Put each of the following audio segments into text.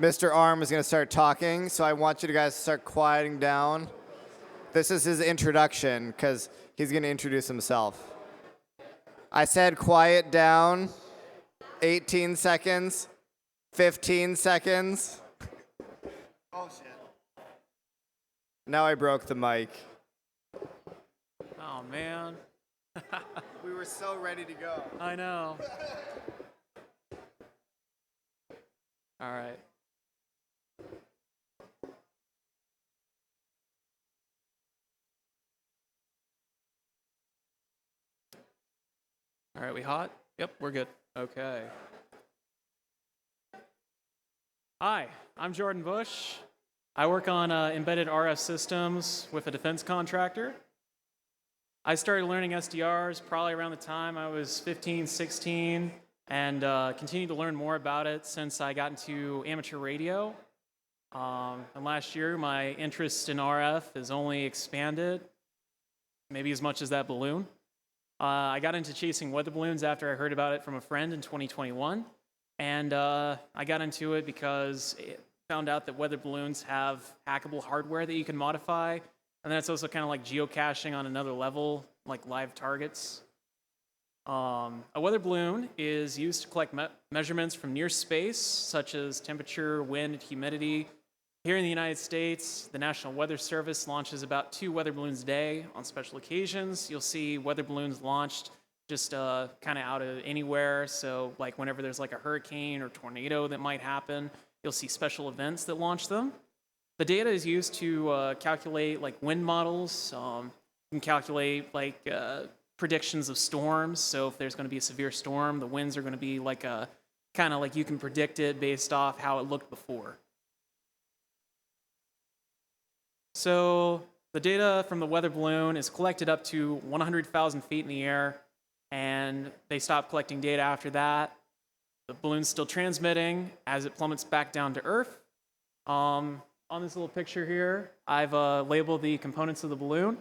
MrArm is going to start talking, so I want you guys to start quieting down. This is his introduction, because he's going to introduce himself. I said quiet down. 18 seconds. 15 seconds. Oh, shit. Now I broke the mic. Oh, man. We were so ready to go. I know. All right. All right, we hot? Yep, we're good. Okay. Hi, I'm Jordan Bush. I work on embedded RF systems with a defense contractor. I started learning SDRs probably around the time I was 15, 16, and continued to learn more about it since I got into amateur radio. And last year, my interest in RF has only expanded, maybe as much as that balloon. I got into chasing weather balloons after I heard about it from a friend in 2021. And I got into it because I found out that weather balloons have hackable hardware that you can modify. And that's also kind of like geocaching on another level, like live targets. A weather balloon is used to collect measurements from near space, such as temperature, wind, and humidity. Here in the United States, the National Weather Service launches about 2 weather balloons a day. On special occasions, you'll see weather balloons launched just kind of out of anywhere. So like whenever there's like a hurricane or tornado that might happen, you'll see special events that launch them. The data is used to calculate like wind models. You can calculate like predictions of storms. So if there's going to be a severe storm, the winds are going to be like a kind of like you can predict it based off how it looked before. So the data from the weather balloon is collected up to 100,000 feet in the air, and they stop collecting data after that. The balloon's still transmitting as it plummets back down to Earth. On this little picture here, I've labeled the components of the balloon.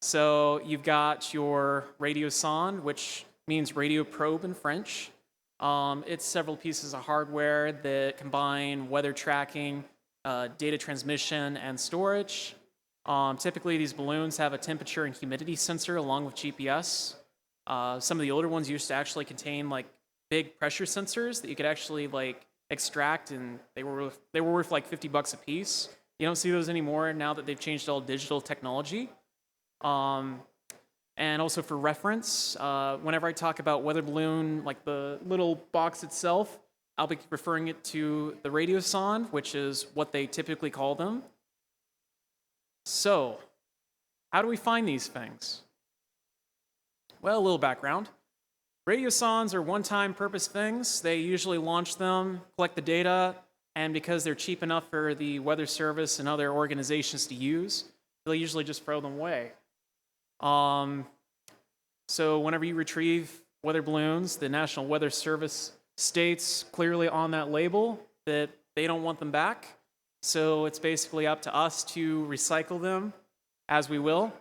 So you've got your Radiosonde, which means radio probe in French. It's several pieces of hardware that combine weather tracking, data transmission, and storage. Typically, these balloons have a temperature and humidity sensor along with GPS. Some of the older ones used to actually contain like big pressure sensors that you could actually like extract, and they were worth like $50 a piece. You don't see those anymore now that they've changed all digital technology. And also for reference, whenever I talk about weather balloon, like the little box itself, I'll be referring it to the Radiosonde, which is what they typically call them. So, how do we find these things? Well, a little background. Radiosondes are one-time purpose things. They usually launch them, collect the data, and because they're cheap enough for the Weather Service and other organizations to use, they'll usually just throw them away. So whenever you retrieve weather balloons, the National Weather Service states clearly on that label that they don't want them back. So it's basically up to us to recycle them as we will.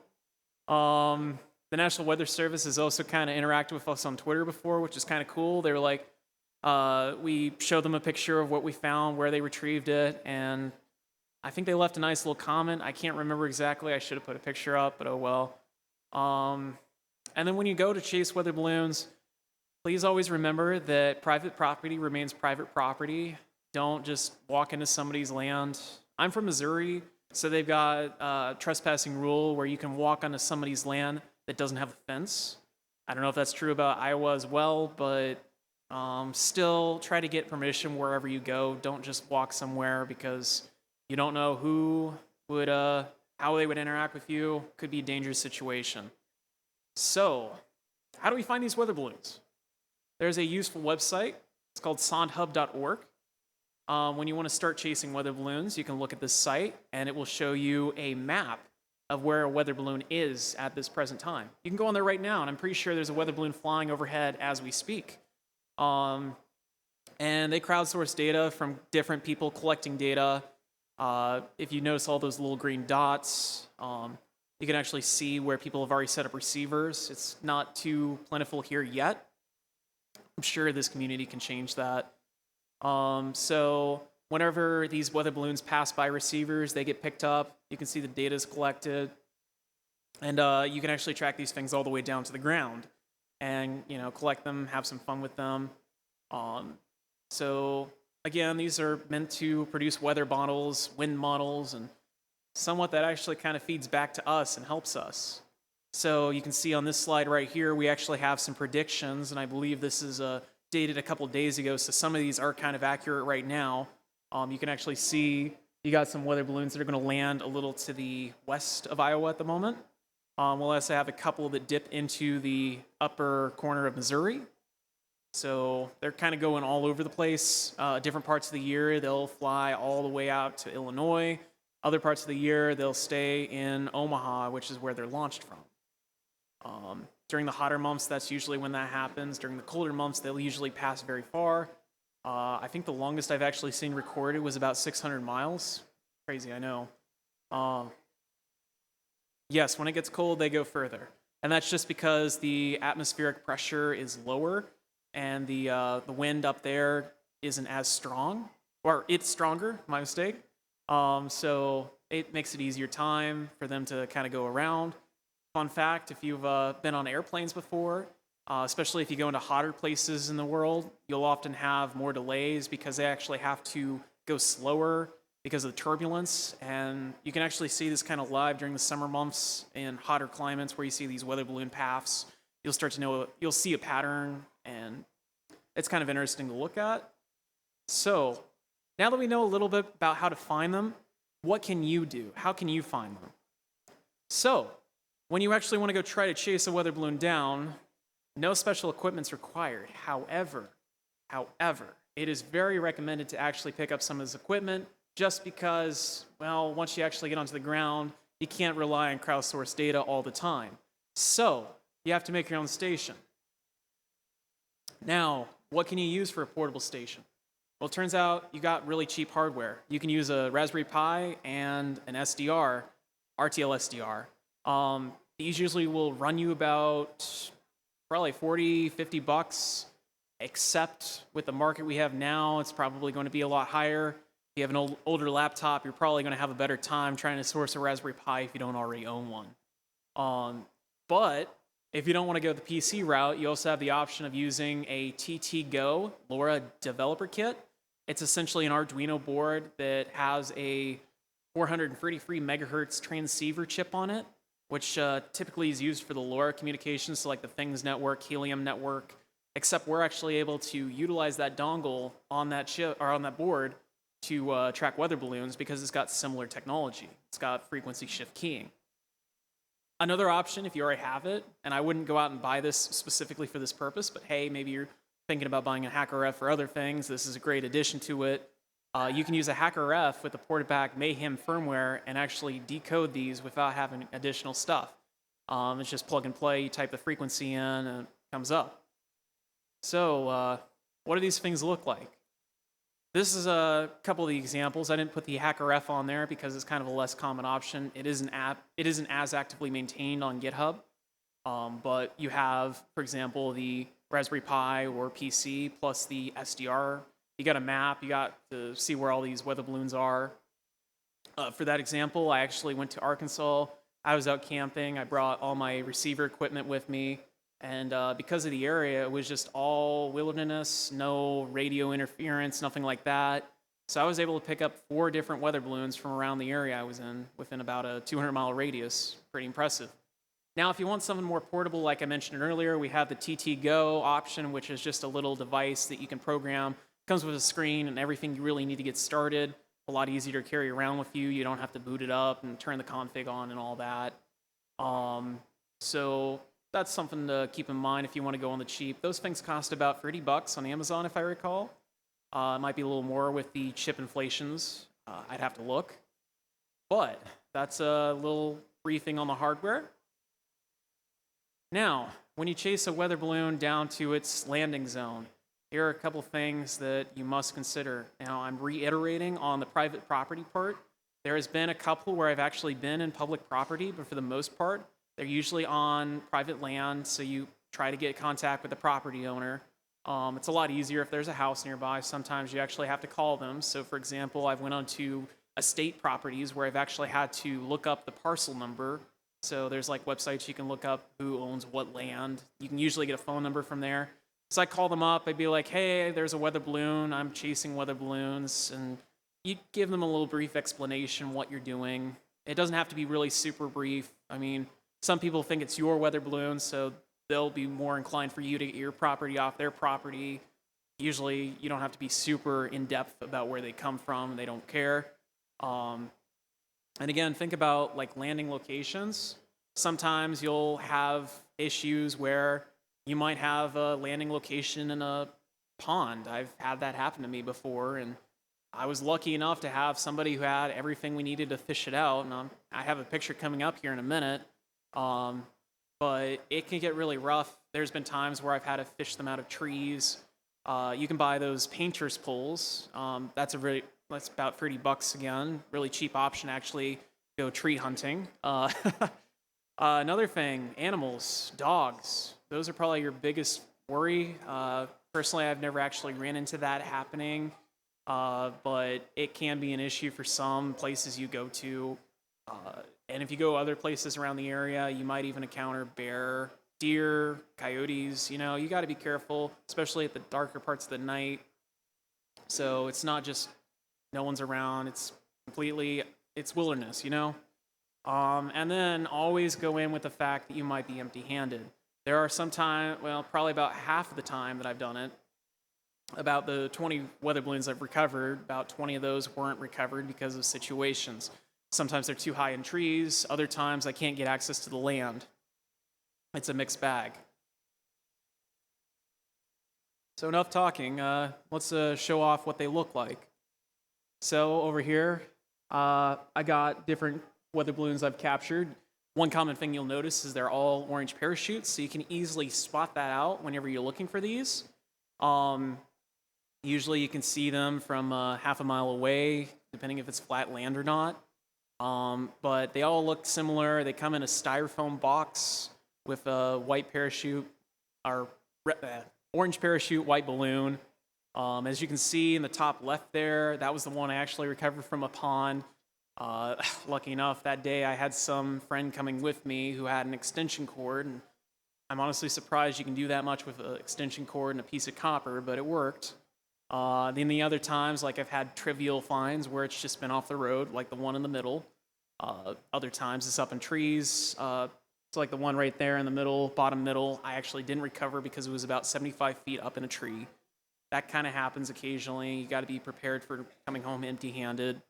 The National Weather Service has also kind of interacted with us on Twitter before, which is kind of cool. They were like, we showed them a picture of what we found, where they retrieved it, and I think they left a nice little comment. I can't remember exactly. I should have put a picture up, but oh well. And then when you go to chase weather balloons, please always remember that private property remains private property. Don't just walk into somebody's land. I'm from Missouri, so they've got a trespassing rule where you can walk onto somebody's land that doesn't have a fence. I don't know if that's true about Iowa as well, but still try to get permission wherever you go. Don't just walk somewhere because you don't know who would, how they would interact with you. Could be a dangerous situation. So, how do we find these weather balloons? There's a useful website. It's called sondhub.org. When you want to start chasing weather balloons, you can look at this site, and it will show you a map of where a weather balloon is at this present time. You can go on there right now, and I'm pretty sure there's a weather balloon flying overhead as we speak. And they crowdsource data from different people collecting data. If you notice all those little green dots, you can actually see where people have already set up receivers. It's not too plentiful here yet. I'm sure this community can change that. So whenever these weather balloons pass by receivers, they get picked up. You can see the data is collected, and you can actually track these things all the way down to the ground, and collect them, have some fun with them. So again, these are meant to produce weather models, wind models, and somewhat that actually kind of feeds back to us and helps us. So you can see on this slide right here, we actually have some predictions, and I believe this is dated a couple days ago, so some of these are kind of accurate right now. You can actually see you got some weather balloons that are going to land a little to the west of Iowa at the moment. We'll also have a couple that dip into the upper corner of Missouri. So they're kind of going all over the place. Different parts of the year, they'll fly all the way out to Illinois. Other parts of the year, they'll stay in Omaha, which is where they're launched from. During the hotter months, that's usually when that happens. During the colder months, they'll usually pass very far. I think the longest I've actually seen recorded was about 600 miles. Crazy, I know. Yes, when it gets cold, they go further. And that's just because the atmospheric pressure is lower and the wind up there isn't as strong. Or it's stronger, my mistake. So it makes it easier time for them to kind of go around. Fun fact, if you've been on airplanes before, especially if you go into hotter places in the world, you'll often have more delays because they actually have to go slower because of the turbulence. And you can actually see this kind of live during the summer months in hotter climates where you see these weather balloon paths. You'll see a pattern, and it's kind of interesting to look at. So now that we know a little bit about how to find them, what can you do? How can you find them? So when you actually want to go try to chase a weather balloon down, no special equipment's required. However, it is very recommended to actually pick up some of this equipment just because, well, once you actually get onto the ground, you can't rely on crowdsourced data all the time. So you have to make your own station. Now, what can you use for a portable station? Well, it turns out you got really cheap hardware. You can use a Raspberry Pi and an SDR, RTL SDR. These usually will run you about probably $40-50, except with the market we have now, it's probably going to be a lot higher. If you have an older laptop, you're probably going to have a better time trying to source a Raspberry Pi if you don't already own one. But if you don't want to go the PC route, you also have the option of using a TT-Go LoRa developer kit. It's essentially an Arduino board that has a 433 megahertz transceiver chip on it, which typically is used for the LoRa communications, so like the Things network, Helium network, except we're actually able to utilize that dongle on that chip or on that board to track weather balloons because it's got similar technology. It's got frequency shift keying. Another option, if you already have it, and I wouldn't go out and buy this specifically for this purpose, but hey, maybe you're thinking about buying a HackerF for other things, this is a great addition to it. You can use a HackerF with the ported back Mayhem firmware and actually decode these without having additional stuff. It's just plug and play, you type the frequency in, and it comes up. So, what do these things look like? This is a couple of the examples. I didn't put the HackerF on there because it's kind of a less common option. It isn't as actively maintained on GitHub, but you have, for example, the Raspberry Pi or PC plus the SDR. You got a map, you got to see where all these weather balloons are. For that example, I actually went to Arkansas. I was out camping. I brought all my receiver equipment with me. And because of the area, it was just all wilderness, no radio interference, nothing like that. So I was able to pick up 4 different weather balloons from around the area I was in within about a 200-mile radius. Pretty impressive. Now, if you want something more portable, like I mentioned earlier, we have the TT-Go option, which is just a little device that you can program. Comes with a screen and everything you really need to get started. A lot easier to carry around with you. You don't have to boot it up and turn the config on and all that. So that's something to keep in mind if you want to go on the cheap. Those things cost about $30 on Amazon, if I recall. It might be a little more with the chip inflations. I'd have to look. But that's a little briefing on the hardware. Now, when you chase a weather balloon down to its landing zone, here are a couple things that you must consider. Now, I'm reiterating on the private property part. There has been a couple where I've actually been in public property, but for the most part, they're usually on private land, so you try to get contact with the property owner. It's a lot easier if there's a house nearby. Sometimes you actually have to call them. So, for example, I've went onto estate properties where I've actually had to look up the parcel number. So there's like websites you can look up who owns what land. You can usually get a phone number from there. So I call them up. I'd be like, hey, there's a weather balloon. I'm chasing weather balloons. And you give them a little brief explanation what you're doing. It doesn't have to be really super brief. I mean, some people think it's your weather balloon, so they'll be more inclined for you to get your property off their property. Usually, you don't have to be super in-depth about where they come from. They don't care. And again, think about like landing locations. Sometimes you'll have issues where you might have a landing location in a pond. I've had that happen to me before, and I was lucky enough to have somebody who had everything we needed to fish it out. And I have a picture coming up here in a minute. But it can get really rough. There's been times where I've had to fish them out of trees. You can buy those painter's poles. That's about $30 again. Really cheap option actually. Go tree hunting. Another thing, animals, dogs. Those are probably your biggest worry. Personally, I've never actually ran into that happening, but it can be an issue for some places you go to. And if you go other places around the area, you might even encounter bear, deer, coyotes. You know, you got to be careful, especially at the darker parts of the night. So it's not just no one's around. It's wilderness, you know? And then always go in with the fact that you might be empty-handed. There are probably about half of the time that I've done it, about the 20 weather balloons I've recovered, about 20 of those weren't recovered because of situations. Sometimes they're too high in trees. Other times I can't get access to the land. It's a mixed bag. So enough talking. Let's show off what they look like. So over here, I got different weather balloons I've captured. One common thing you'll notice is they're all orange parachutes, so you can easily spot that out whenever you're looking for these. Usually you can see them from half a mile away, depending if it's flat land or not. But they all look similar. They come in a styrofoam box with a white parachute, or orange parachute, white balloon. As you can see in the top left there, that was the one I actually recovered from a pond. Lucky enough, that day I had some friend coming with me who had an extension cord, and I'm honestly surprised you can do that much with an extension cord and a piece of copper, but it worked. Then the other times, like I've had trivial finds where it's just been off the road, like the one in the middle. Other times it's up in trees. It's like the one right there in the middle, bottom middle. I actually didn't recover because it was about 75 feet up in a tree. That kind of happens occasionally. You got to be prepared for coming home empty-handed.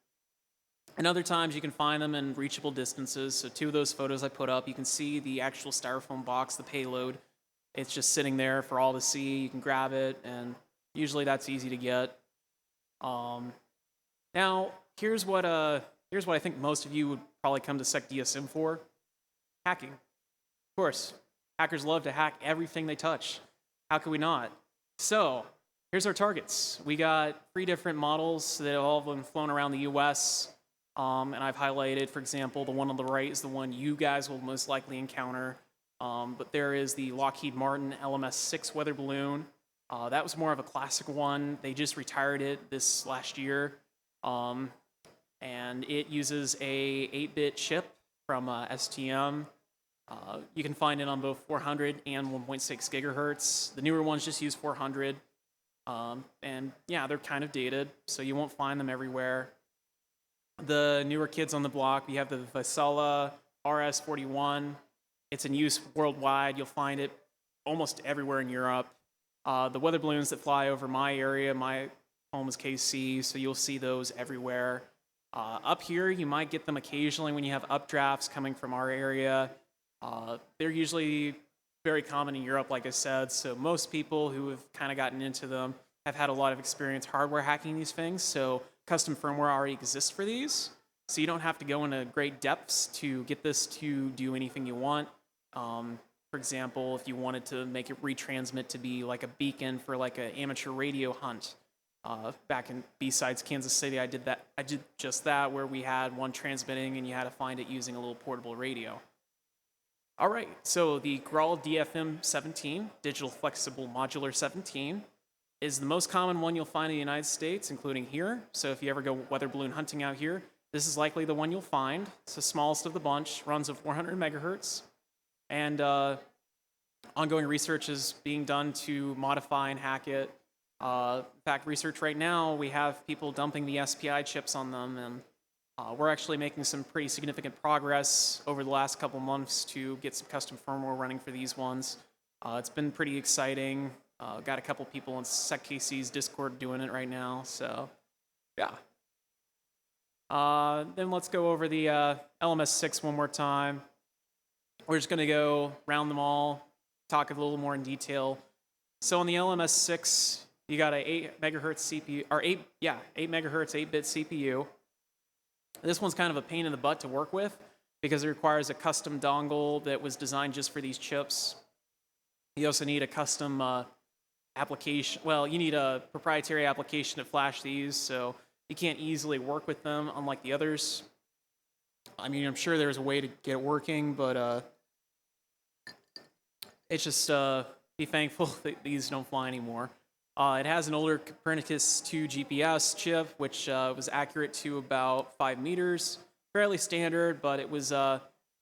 And other times you can find them in reachable distances. So 2 of those photos I put up, you can see the actual styrofoam box, the payload. It's just sitting there for all to see. You can grab it, and usually that's easy to get. Now, here's what I think most of you would probably come to SecDSM for. Hacking. Of course, hackers love to hack everything they touch. How could we not? So, here's our targets. We got 3 different models that have all been flown around the US. And I've highlighted, for example, the one on the right is the one you guys will most likely encounter. But there is the Lockheed Martin LMS-6 weather balloon. That was more of a classic one. They just retired it this last year. And it uses a 8-bit chip from STM. You can find it on both 400 and 1.6 gigahertz. The newer ones just use 400. And yeah, they're kind of dated, so you won't find them everywhere. The newer kids on the block, we have the Vaisala RS41. It's in use worldwide. You'll find it almost everywhere in Europe. The weather balloons that fly over my area, my home is KC, so you'll see those everywhere. Up here, you might get them occasionally when you have updrafts coming from our area. They're usually very common in Europe, like I said, so most people who have kind of gotten into them have had a lot of experience hardware hacking these things, so custom firmware already exists for these, so you don't have to go into great depths to get this to do anything you want. For example, if you wanted to make it retransmit to be like a beacon for like an amateur radio hunt, back in B-Sides, Kansas City, I did just that, where we had one transmitting and you had to find it using a little portable radio. All right, so the Graw DFM-17, Digital Flexible Modular 17, is the most common one you'll find in the United States, including here. So if you ever go weather balloon hunting out here, this is likely the one you'll find. It's the smallest of the bunch, runs at 400 megahertz, and ongoing research is being done to modify and hack it. In fact, research right now, we have people dumping the SPI chips on them, and we're actually making some pretty significant progress over the last couple months to get some custom firmware running for these ones. It's been pretty exciting. Got a couple people in SecKC's Discord doing it right now, so yeah. Then let's go over the LMS-6 one more time. We're just going to go round them all, talk a little more in detail. So on the LMS-6, you got a 8 megahertz CPU, or 8 megahertz 8-bit CPU. This one's kind of a pain in the butt to work with because it requires a custom dongle that was designed just for these chips. You also need a custom application. Well, you need a proprietary application to flash these, so you can't easily work with them unlike the others. I mean, I'm sure there's a way to get it working, but it's just be thankful that these don't fly anymore. It has an older Copernicus 2 GPS chip, which was accurate to about 5 meters. Fairly standard, but it was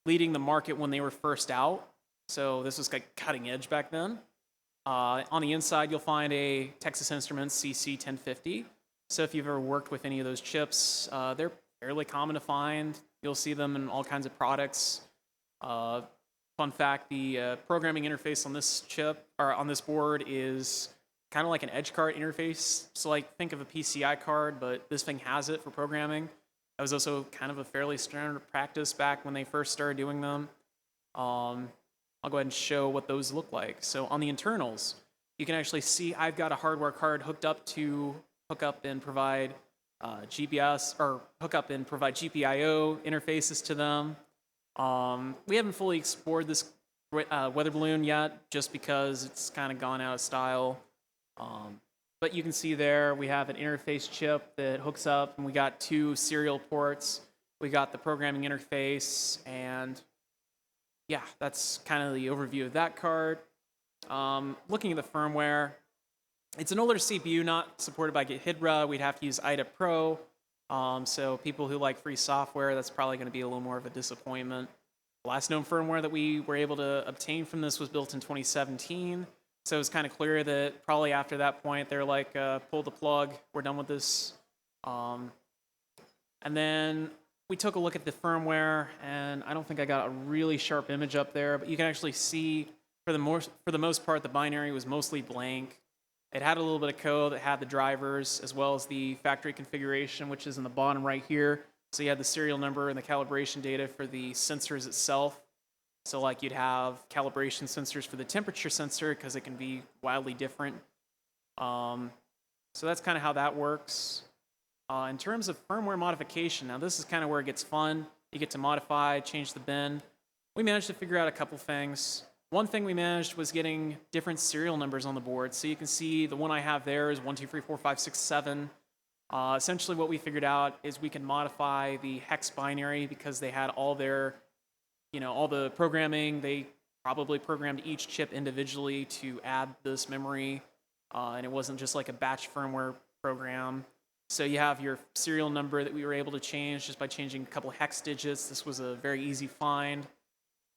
leading the market when they were first out. So this was like cutting edge back then. On the inside, you'll find a Texas Instruments CC1050. So if you've ever worked with any of those chips, they're fairly common to find. You'll see them in all kinds of products. Fun fact, the programming interface on this chip, or on this board, is kind of like an edge card interface. So like think of a PCI card, but this thing has it for programming. That was also kind of a fairly standard practice back when they first started doing them. I'll go ahead and show what those look like. So on the internals, you can actually see I've got a hardware card hooked up to hook up and provide GPS, or hook up and provide GPIO interfaces to them. We haven't fully explored this weather balloon yet, just because it's kind of gone out of style. But you can see there we have an interface chip that hooks up, and we got 2 serial ports. We got the programming interface, and yeah, that's kind of the overview of that card. Looking at the firmware, it's an older CPU, not supported by GitHidra. We'd have to use IDA Pro. So people who like free software, that's probably going to be a little more of a disappointment. The last known firmware that we were able to obtain from this was built in 2017. So it's kind of clear that probably after that point, they're like, pull the plug, we're done with this. And then we took a look at the firmware, and I don't think I got a really sharp image up there, but you can actually see, for the most part, the binary was mostly blank. It had a little bit of code that had the drivers, as well as the factory configuration, which is in the bottom right here. So you had the serial number and the calibration data for the sensors itself. So like you'd have calibration sensors for the temperature sensor, because it can be wildly different. So that's kind of how that works. In terms of firmware modification, now this is kind of where it gets fun. You get to modify, change the bin. We managed to figure out a couple things. One thing we managed was getting different serial numbers on the board. So you can see the one I have there is 1, 2, 3, 4, 5, 6, 7. Essentially what we figured out is we can modify the hex binary because they had all their, all the programming. They probably programmed each chip individually to add this memory. And it wasn't just like a batch firmware program. So you have your serial number that we were able to change just by changing a couple hex digits. This was a very easy find.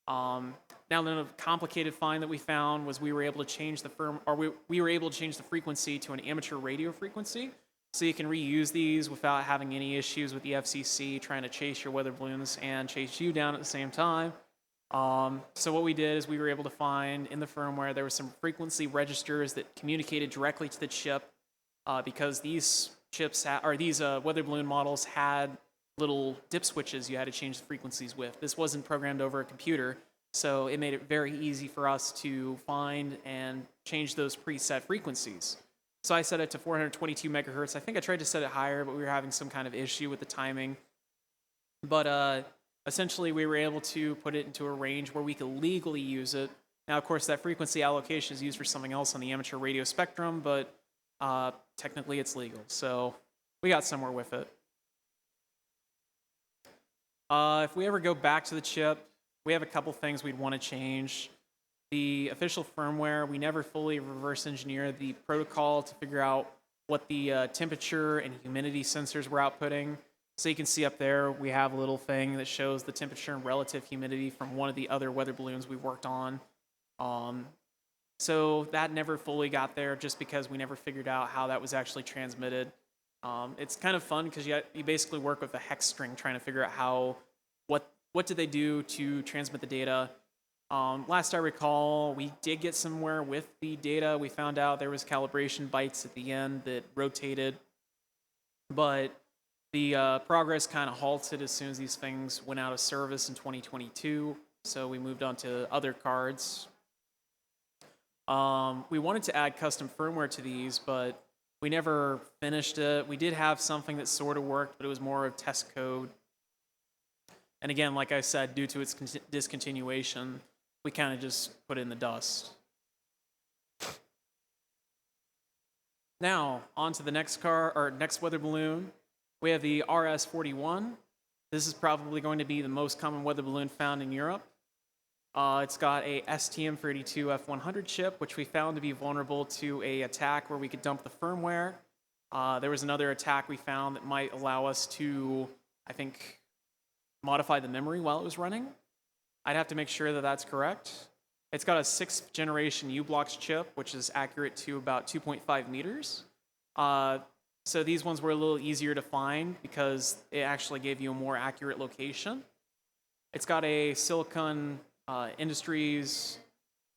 Now, the complicated find that we found was we were able to change we were able to change the frequency to an amateur radio frequency. So you can reuse these without having any issues with the FCC trying to chase your weather balloons and chase you down at the same time. So what we did is we were able to find in the firmware there were some frequency registers that communicated directly to the chip because these chips these weather balloon models had little dip switches you had to change the frequencies with. This wasn't programmed over a computer, so it made it very easy for us to find and change those preset frequencies. So I set it to 422 megahertz. I think I tried to set it higher, but we were having some kind of issue with the timing. But essentially, we were able to put it into a range where we could legally use it. Now, of course, that frequency allocation is used for something else on the amateur radio spectrum, but technically it's legal. So we got somewhere with it. If we ever go back to the chip, we have a couple things we'd want to change. The official firmware, we never fully reverse engineer the protocol to figure out what the temperature and humidity sensors were outputting. So you can see up there, we have a little thing that shows the temperature and relative humidity from one of the other weather balloons we worked on. So that never fully got there just because we never figured out how that was actually transmitted. It's kind of fun because you basically work with a hex string trying to figure out what did they do to transmit the data. Last I recall, we did get somewhere with the data. We found out there was calibration bytes at the end that rotated, but the progress kind of halted as soon as these things went out of service in 2022, so we moved on to other cards. We wanted to add custom firmware to these, but we never finished it. We did have something that sort of worked, but it was more of test code. And again, like I said, due to its discontinuation, we kind of just put it in the dust. Now, on to the next next weather balloon. We have the RS41. This is probably going to be the most common weather balloon found in Europe. It's got a STM32F100 chip, which we found to be vulnerable to an attack where we could dump the firmware. There was another attack we found that might allow us to, I think, modify the memory while it was running. I'd have to make sure that that's correct. It's got a 6th generation U-Blocks chip, which is accurate to about 2.5 meters. So these ones were a little easier to find because it actually gave you a more accurate location. It's got a Silicon Industries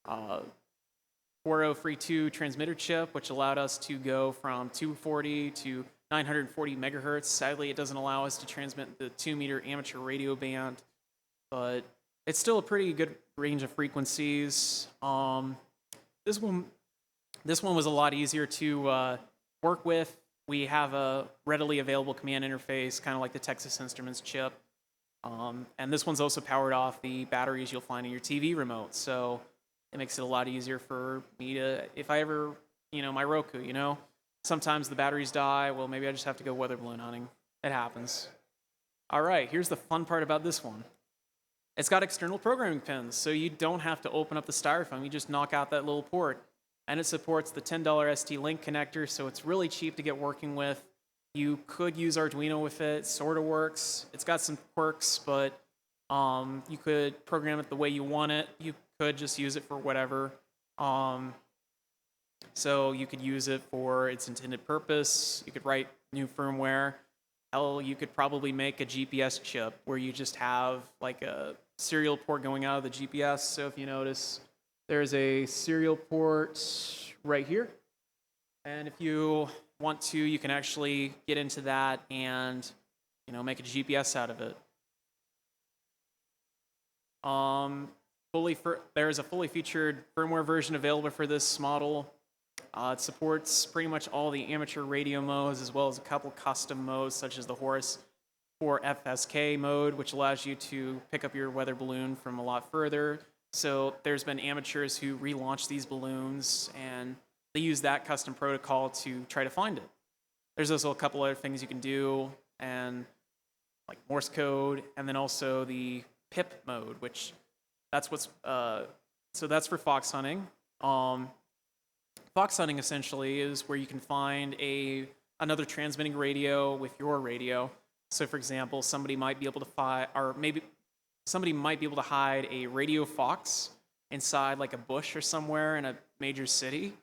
4032 transmitter chip, which allowed us to go from 240 to 940 megahertz. Sadly, it doesn't allow us to transmit the 2-meter amateur radio band, but it's still a pretty good range of frequencies. This one was a lot easier to work with. We have a readily available command interface, kind of like the Texas Instruments chip. And this one's also powered off the batteries you'll find in your TV remote. So it makes it a lot easier for me to, if I ever, my Roku, sometimes the batteries die. Well, maybe I just have to go weather balloon hunting. It happens. All right, here's the fun part about this one. It's got external programming pins, so you don't have to open up the styrofoam. You just knock out that little port. And it supports the $10 ST-Link connector, so it's really cheap to get working with. You could use Arduino with it. It sort of works. It's got some quirks, but you could program it the way you want it. You could just use it for whatever. So you could use it for its intended purpose. You could write new firmware. Hell, you could probably make a GPS chip where you just have like a serial port going out of the GPS. So if you notice, there's a serial port right here. And if you want to, you can actually get into that and make a GPS out of it. There is a fully featured firmware version available for this model. It supports pretty much all the amateur radio modes as well as a couple custom modes such as the Horus 4 FSK mode, which allows you to pick up your weather balloon from a lot further. So there's been amateurs who relaunch these balloons and they use that custom protocol to try to find it. There's also a couple other things you can do, and like Morse code, and then also the pip mode, which that's what's so that's for fox hunting. Fox hunting essentially is where you can find another transmitting radio with your radio. So for example, somebody might be able to hide a radio fox inside like a bush or somewhere in a major city,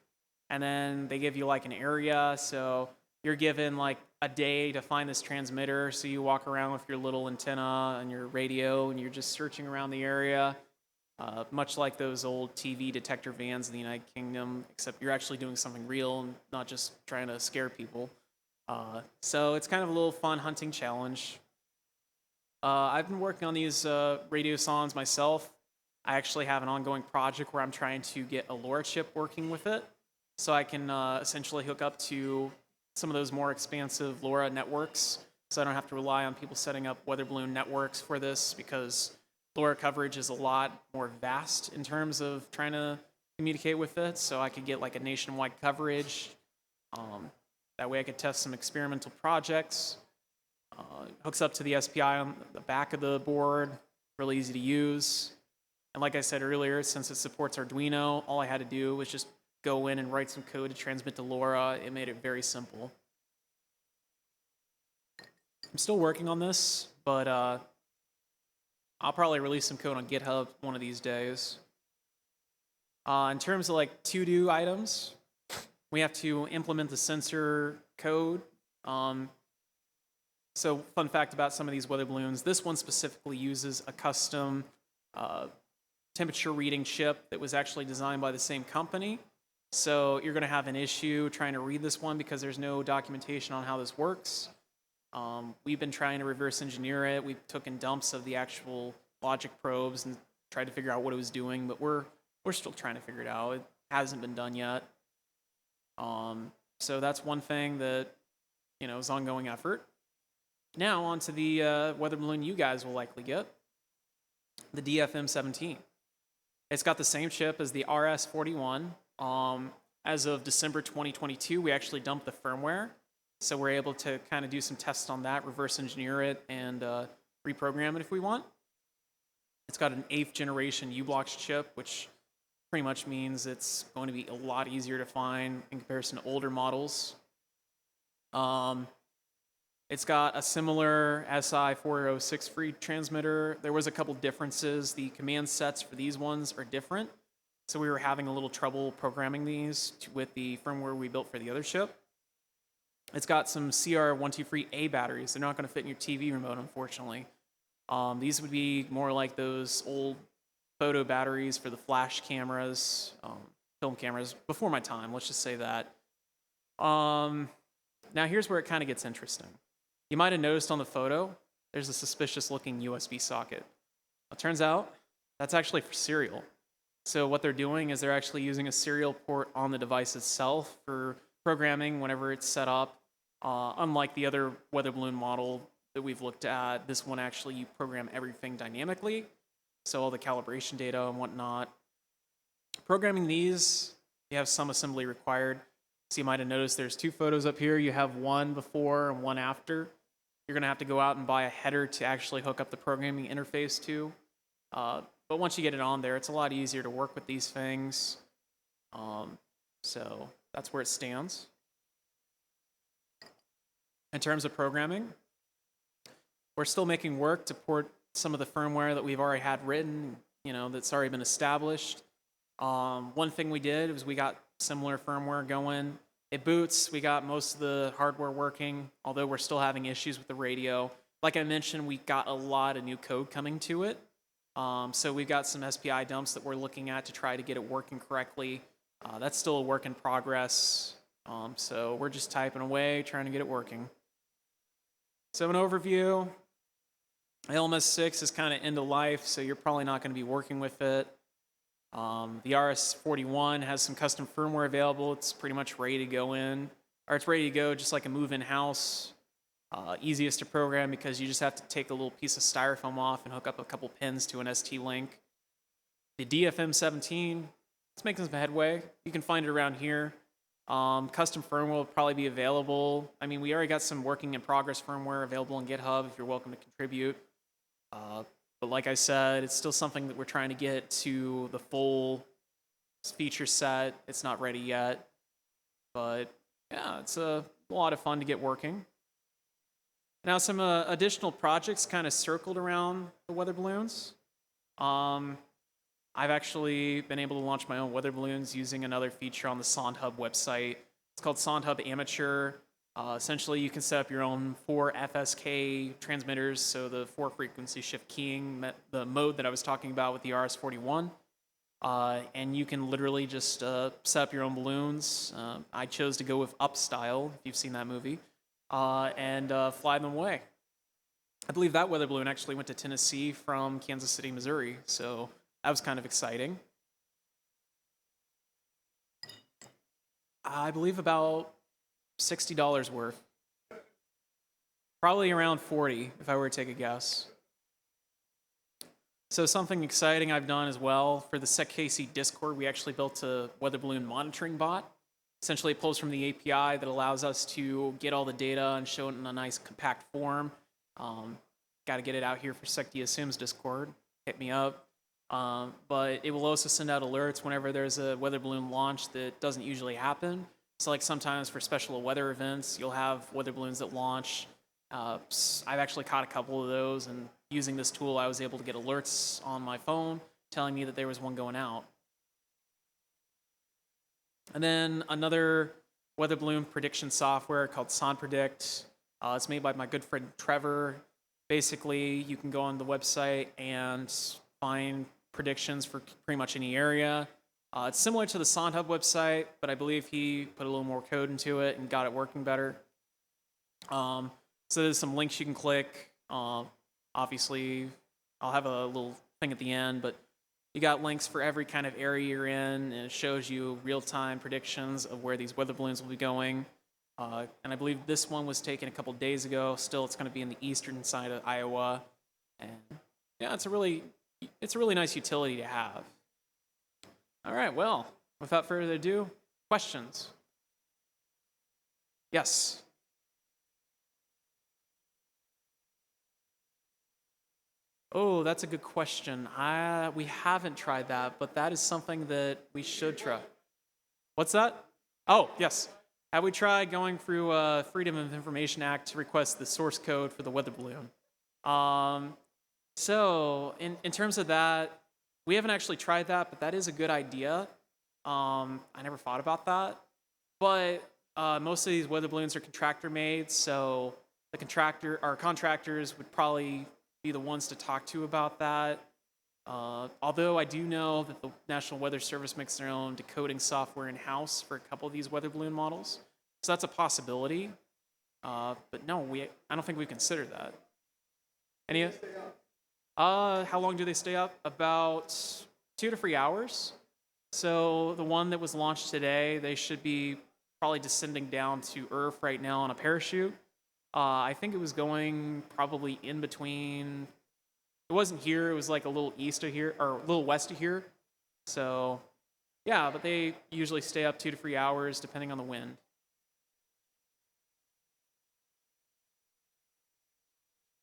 and then they give you like an area, so you're given like a day to find this transmitter. So you walk around with your little antenna and your radio and you're just searching around the area, much like those old TV detector vans in the United Kingdom, except you're actually doing something real and not just trying to scare people. So it's kind of a little fun hunting challenge. I've been working on these Radiosondes myself. I actually have an ongoing project where I'm trying to get a LoRa chip working with it, so I can essentially hook up to some of those more expansive LoRa networks, so I don't have to rely on people setting up weather balloon networks for this, because LoRa coverage is a lot more vast in terms of trying to communicate with it, so I could get like a nationwide coverage. That way I could test some experimental projects. Hooks up to the SPI on the back of the board, really easy to use. And like I said earlier, since it supports Arduino, all I had to do was just go in and write some code to transmit to LoRa. It made it very simple. I'm still working on this, but I'll probably release some code on GitHub one of these days. In terms of like to-do items, we have to implement the sensor code. So fun fact about some of these weather balloons, this one specifically uses a custom temperature reading chip that was actually designed by the same company. So you're going to have an issue trying to read this one because there's no documentation on how this works. We've been trying to reverse engineer it. We've taken dumps of the actual logic probes and tried to figure out what it was doing, but we're still trying to figure it out. It hasn't been done yet. So that's one thing that, is ongoing effort. Now on to the weather balloon you guys will likely get, the DFM-17. It's got the same chip as the RS41. As of December 2022, we actually dumped the firmware. So we're able to kind of do some tests on that, reverse engineer it, and reprogram it if we want. It's got an 8th generation U-Blocks chip, which pretty much means it's going to be a lot easier to find in comparison to older models. It's got a similar SI406 free transmitter. There was a couple differences. The command sets for these ones are different. So we were having a little trouble programming these with the firmware we built for the other chip. It's got some CR123A batteries. They're not going to fit in your TV remote, unfortunately. These would be more like those old photo batteries for the flash cameras, film cameras, before my time, let's just say that. Now here's where it kind of gets interesting. You might have noticed on the photo, there's a suspicious looking USB socket. It turns out that's actually for serial. So what they're doing is they're actually using a serial port on the device itself for programming whenever it's set up. Unlike the other weather balloon model that we've looked at, this one actually you program everything dynamically. So all the calibration data and whatnot. Programming these, you have some assembly required. So you might have noticed there's 2 photos up here. You have one before and one after. You're going to have to go out and buy a header to actually hook up the programming interface to. But once you get it on there, it's a lot easier to work with these things. So that's where it stands. In terms of programming, we're still making work to port some of the firmware that we've already had written, that's already been established. One thing we did was we got similar firmware going. It boots. We got most of the hardware working, although we're still having issues with the radio. Like I mentioned, we got a lot of new code coming to it. So we've got some SPI dumps that we're looking at to try to get it working correctly. That's still a work in progress. So we're just typing away, trying to get it working. So an overview, LMS-6 is kind of end of life, so you're probably not going to be working with it. The RS41 has some custom firmware available. It's pretty much ready to go in, or it's ready to go just like a move-in house. Easiest to program because you just have to take a little piece of styrofoam off and hook up a couple pins to an ST-Link. The DFM-17, it's making some headway. You can find it around here. Custom firmware will probably be available. I mean, we already got some working in progress firmware available on GitHub if you're welcome to contribute. But like I said, it's still something that we're trying to get to the full feature set. It's not ready yet. But yeah, it's a lot of fun to get working. Now some additional projects kind of circled around the weather balloons. I've actually been able to launch my own weather balloons using another feature on the SondeHub website. It's called SondeHub Amateur. Essentially, you can set up your own 4 FSK transmitters, so the 4 frequency shift keying, the mode that I was talking about with the RS41. And you can literally just set up your own balloons. I chose to go with Up Style, if you've seen that movie, and fly them away. I believe that weather balloon actually went to Tennessee from Kansas City, Missouri, so that was kind of exciting. I believe about $60 worth. Probably around 40 if I were to take a guess. So something exciting I've done as well, for the SecKC Discord, we actually built a weather balloon monitoring bot. Essentially, it pulls from the API that allows us to get all the data and show it in a nice compact form. Got to get it out here for SecDSM's Discord. hit me up. But it will also send out alerts whenever there's a weather balloon launch that doesn't usually happen. So like sometimes for special weather events, you'll have weather balloons that launch. I've actually caught a couple of those, and using this tool, I was able to get alerts on my phone telling me that there was one going out. And then another weather balloon prediction software called SonPredict. It's made by my good friend Trevor. Basically, you can go on the website and find predictions for pretty much any area. It's similar to the SonHub website, but I believe he put a little more code into it and got it working better. So there's some links you can click. Obviously, I'll have a little thing at the end, but you got links for every kind of area you're in, and it shows you real-time predictions of where these weather balloons will be going. And I believe this one was taken a couple days ago. Still, it's going to be in the eastern side of Iowa. And yeah, it's a really nice utility to have. All right, well, without further ado, questions? Yes. Oh, that's a good question. We haven't tried that, but that is something that we should try. What's that? Oh, yes. Have we tried going through Freedom of Information Act to request the source code for the weather balloon? So in terms of that, we haven't actually tried that, but that is a good idea. I never thought about that. But most of these weather balloons are contractor made, so our contractors would probably be the ones to talk to about that. Although I do know that the National Weather Service makes their own decoding software in-house for a couple of these weather balloon models. So that's a possibility. But no, I don't think we considered that. Any? How long do they stay up? About 2 to 3 hours. So the one that was launched today, they should be probably descending down to Earth right now on a parachute. I think it was going probably in between. It wasn't here. It was like a little east of here, or a little west of here. So, yeah, but they usually stay up 2 to 3 hours depending on the wind.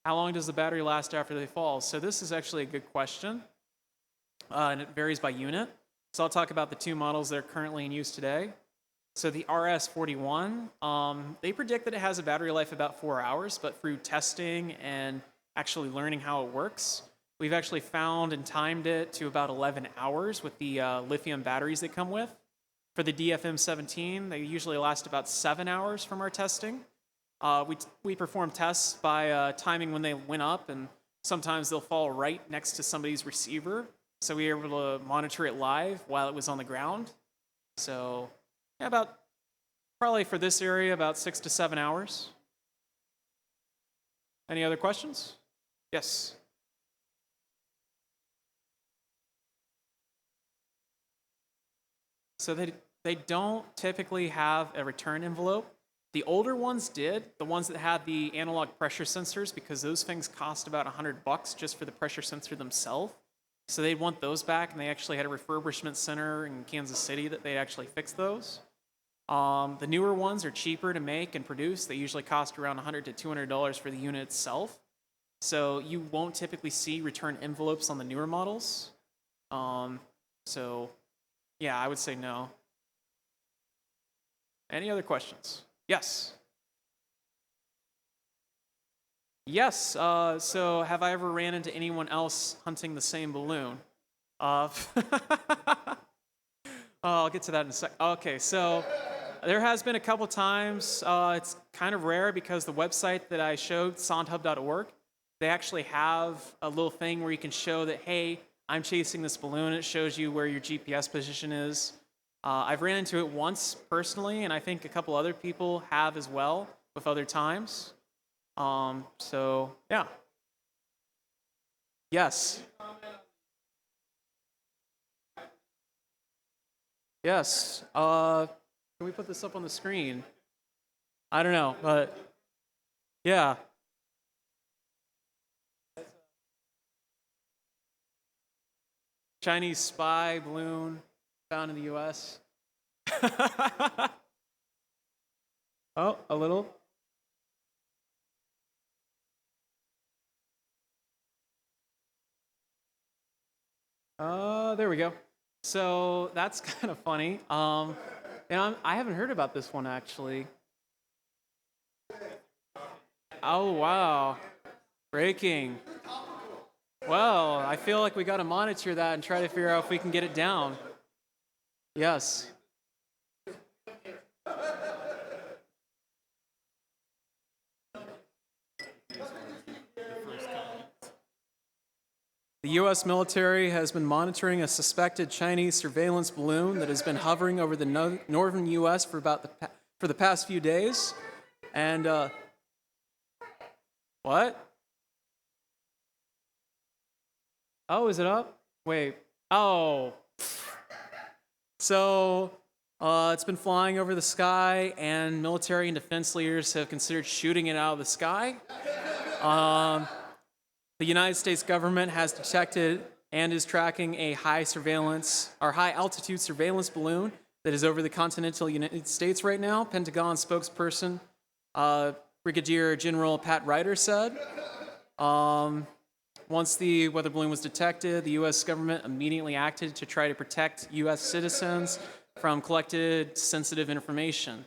How long does the battery last after they fall? So this is actually a good question, and it varies by unit. So I'll talk about the two models that are currently in use today. So the RS41, they predict that it has a battery life of about 4 hours, but through testing and actually learning how it works, we've actually found and timed it to about 11 hours with the lithium batteries they come with. For the DFM-17, they usually last about 7 hours from our testing. We perform tests by timing when they went up, and sometimes they'll fall right next to somebody's receiver, so we were able to monitor it live while it was on the ground. So, yeah, probably for this area, about 6 to 7 hours. Any other questions? Yes. So they don't typically have a return envelope. The older ones did, the ones that had the analog pressure sensors, because those things cost about $100 just for the pressure sensor themselves. So they'd want those back, and they actually had a refurbishment center in Kansas City that they actually fixed those. The newer ones are cheaper to make and produce. They usually cost around $100 to $200 for the unit itself. So you won't typically see return envelopes on the newer models. So yeah, I would say no. Any other questions? Yes. Yes. So have I ever ran into anyone else hunting the same balloon? I'll get to that in a sec. Okay, so there has been a couple times. It's kind of rare because the website that I showed, sondhub.org, they actually have a little thing where you can show that, hey, I'm chasing this balloon. It shows you where your GPS position is. I've ran into it once personally, and I think a couple other people have as well with other times. So, yeah. Yes. Yes. Can we put this up on the screen? I don't know, but yeah. Chinese spy balloon found in the U.S. Oh, a little. There we go. So that's kind of funny. And I haven't heard about this one actually. Oh wow, breaking. Well, I feel like we got to monitor that and try to figure out if we can get it down. Yes. The U.S. military has been monitoring a suspected Chinese surveillance balloon that has been hovering over the northern U.S. for the past few days. And what? Oh, is it up? Wait. Oh. So it's been flying over the sky, and military and defense leaders have considered shooting it out of the sky. The United States government has detected and is tracking a high altitude surveillance balloon that is over the continental United States right now. Pentagon spokesperson Brigadier General Pat Ryder said. Once the weather balloon was detected, the U.S. government immediately acted to try to protect U.S. citizens from collected sensitive information.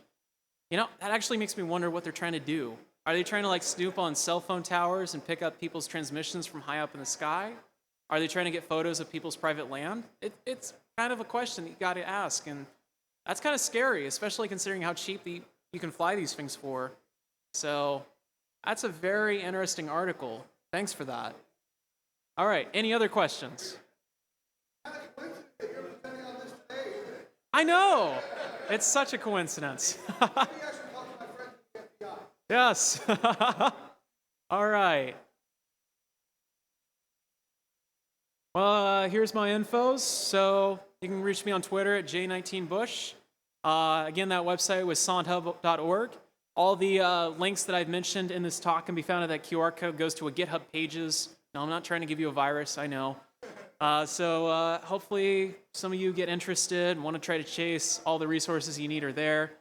You know, that actually makes me wonder what they're trying to do. Are they trying to snoop on cell phone towers and pick up people's transmissions from high up in the sky? Are they trying to get photos of people's private land? It's kind of a question that you got to ask, and that's kind of scary, especially considering how cheap you can fly these things for. So that's a very interesting article. Thanks for that. All right, any other questions? I know! It's such a coincidence. Yes. All right. Well, here's my infos. So you can reach me on Twitter at J19Bush. Again, that website was sondhub.org. All the links that I've mentioned in this talk can be found at that QR code. Goes to a GitHub pages. No, I'm not trying to give you a virus, I know. So hopefully some of you get interested and want to try to chase all the resources you need are there.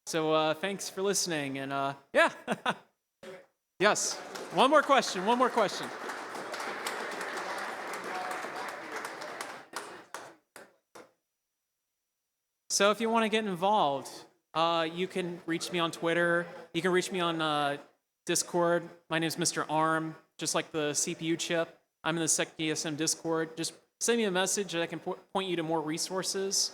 So thanks for listening, and yeah. Yes, one more question. So if you want to get involved, you can reach me on Twitter. You can reach me on Discord. My name is MrArm, just like the CPU chip. I'm in the Sec DSM Discord. Just send me a message and I can point you to more resources.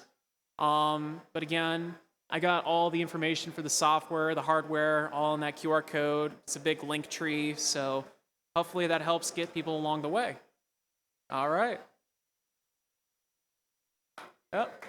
But again, I got all the information for the software, the hardware, all in that QR code. It's a big link tree, so hopefully that helps get people along the way. All right. Yep.